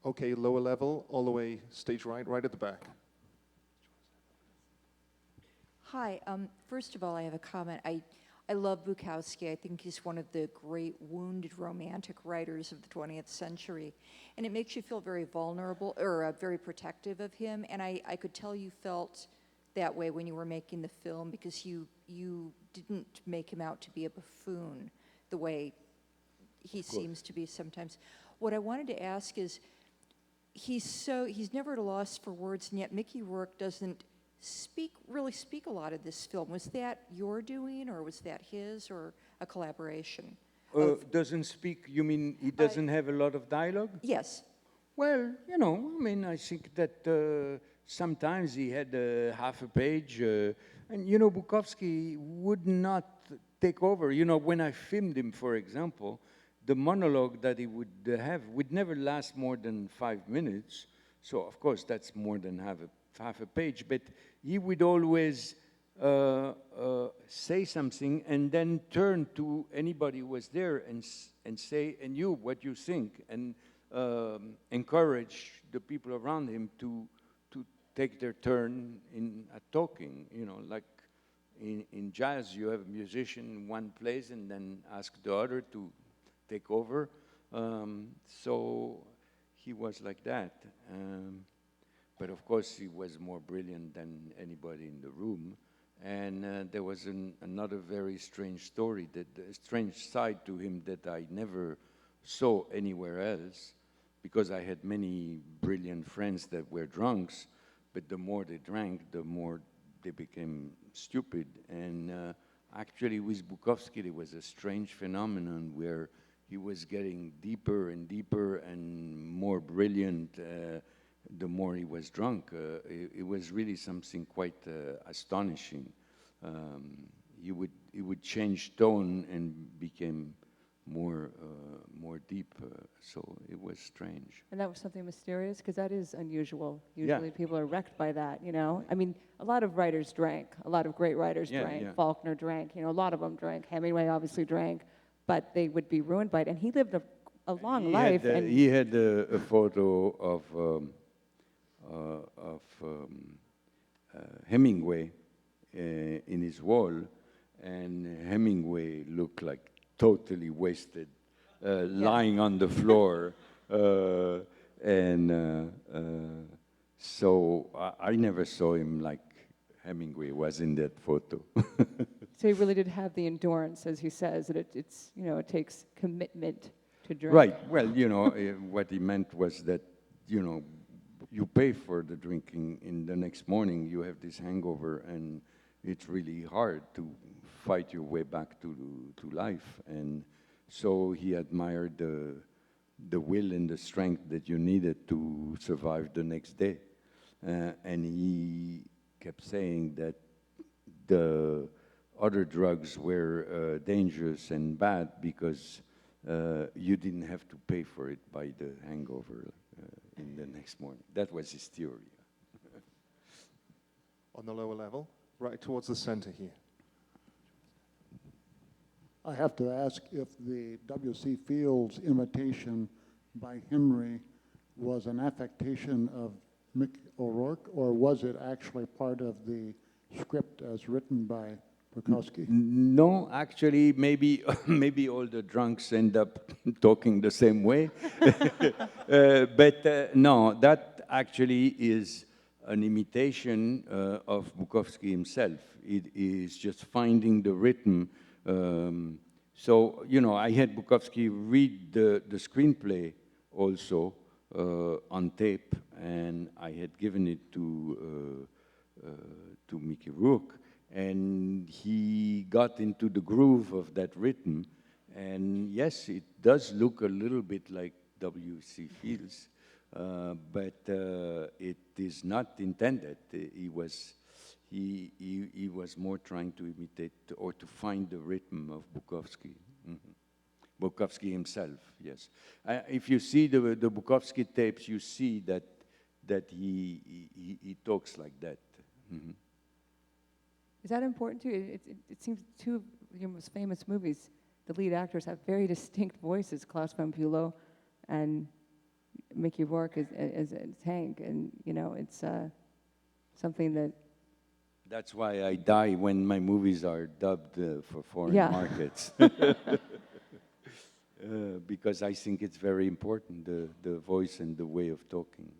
Okay, lower level, all the way stage right, right at the back. Hi. First of all, I have a comment. I love Bukowski. I think he's one of the great wounded romantic writers of the 20th century. And it makes you feel very vulnerable, or very protective of him. And I could tell you felt that way when you were making the film, because you didn't make him out to be a buffoon the way he seems to be sometimes. What I wanted to ask is, he's never at a loss for words, and yet Mickey Rourke doesn't really speak a lot of this film. Was that your doing, or was that his, or a collaboration? Doesn't speak, you mean he doesn't have a lot of dialogue? Yes. Well, you know, I mean, I think that sometimes he had half a page, and you know, Bukowski would not take over. You know, when I filmed him, for example, the monologue that he would have would never last more than 5 minutes. So, of course, that's more than half a page, but he would always say something and then turn to anybody who was there and say, and you, what you think, and encourage the people around him to take their turn at talking. You know, like in jazz, you have a musician in one place and then ask the other to take over. So he was like that. But of course, he was more brilliant than anybody in the room. And there was another very strange story, a strange side to him that I never saw anywhere else, because I had many brilliant friends that were drunks, but the more they drank, the more they became stupid. And actually, with Bukowski, there was a strange phenomenon where he was getting deeper and deeper and more brilliant the more he was drunk. It was really something quite astonishing. He would change tone and became more deep. So it was strange. And that was something mysterious, because that is unusual. Usually people are wrecked by that, you know? I mean, a lot of writers drank. A lot of great writers drank. Yeah. Faulkner drank. You know, a lot of them drank. Hemingway obviously drank. But they would be ruined by it. And he lived a long life. He had a photo of Hemingway in his wall, and Hemingway looked like totally wasted, lying on the floor. So I never saw him like Hemingway was in that photo. So he really did have the endurance, as he says, that it's, you know, it takes commitment to drink. Right. Well, you know, what he meant was that, you know, you pay for the drinking. In the next morning, you have this hangover, and it's really hard to fight your way back to life. And so he admired the will and the strength that you needed to survive the next day. And he kept saying that the other drugs were dangerous and bad because you didn't have to pay for it by the hangover in the next morning. That was his theory. On the lower level, right towards the center here. I have to ask if the W.C. Fields imitation by Henry was an affectation of Mick O'Rourke, or was it actually part of the script as written by Bukowski? No, actually, maybe all the drunks end up talking the same way. But no, that actually is an imitation of Bukowski himself. It is just finding the rhythm. So, you know, I had Bukowski read the screenplay also on tape, and I had given it to Mickey Rourke. And he got into the groove of that rhythm. And yes, it does look a little bit like W.C. Fields, but it is not intended. He was more trying to imitate or to find the rhythm of Bukowski. Mm-hmm. Bukowski himself, yes. If you see the Bukowski tapes, you see that he talks like that. Mm-hmm. Is that important to you? It seems two of your most famous movies, the lead actors have very distinct voices, Klaus von Bülow and Mickey Rourke as Hank, and you know, it's something that That's why I die when my movies are dubbed for foreign Yeah. markets. Because I think it's very important, the voice and the way of talking.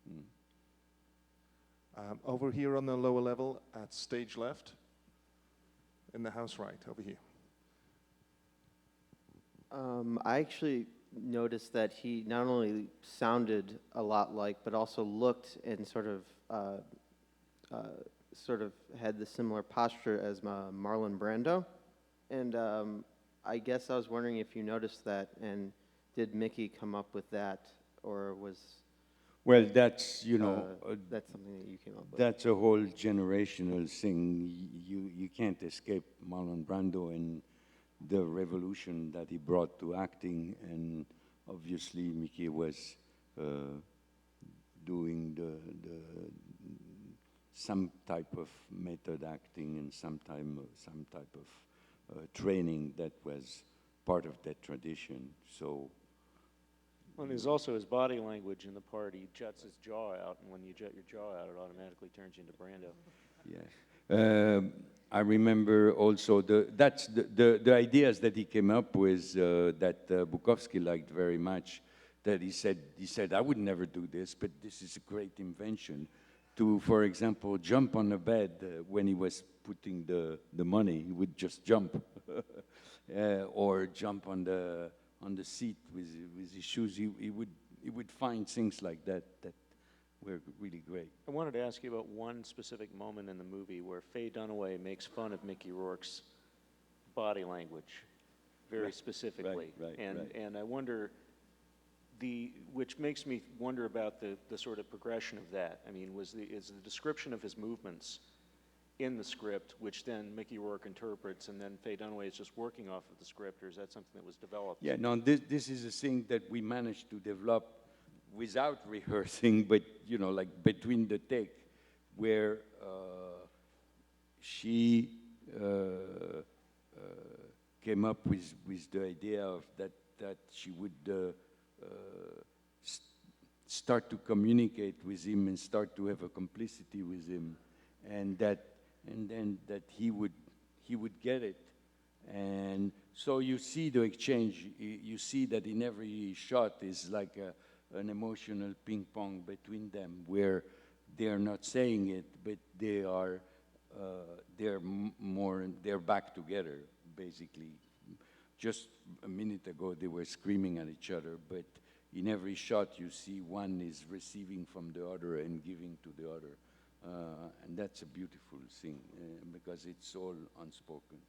Yeah. Over here on the lower level, at stage left, in the house right, over here. I actually noticed that he not only sounded a lot like, but also looked and sort of had the similar posture as Marlon Brando. And I guess I was wondering if you noticed that, and did Mickey come up with that, or was Well, that's, that's something that you came up with? that's a whole generational thing. You can't escape Marlon Brando and the revolution that he brought to acting, and obviously Mickey was doing some type of method acting and some type of training that was part of that tradition. So. Well, and there's also his body language in the part. He juts his jaw out, and when you jut your jaw out, it automatically turns you into Brando. Yeah. I remember also the ideas that he came up with that Bukowski liked very much, that he said, I would never do this, but this is a great invention. To, for example, jump on the bed when he was putting the money, he would just jump. Or jump on the seat with his shoes. He would find things like that were really great. I wanted to ask you about one specific moment in the movie where Faye Dunaway makes fun of Mickey Rourke's body language, very specifically. Right. And I wonder, which makes me wonder about the sort of progression of that. I mean, is the description of his movements in the script, which then Mickey Rourke interprets, and then Faye Dunaway is just working off of the script, or is that something that was developed? Yeah, no, this is a thing that we managed to develop without rehearsing, but, like between the take, where she came up with the idea of that she would start to communicate with him and start to have a complicity with him, and then that he would get it. And so you see the exchange. You see that in every shot is like an emotional ping pong between them, where they are not saying it, but they're back together, basically. Just a minute ago they were screaming at each other, but in every shot you see one is receiving from the other and giving to the other. And that's a beautiful thing, because it's all unspoken.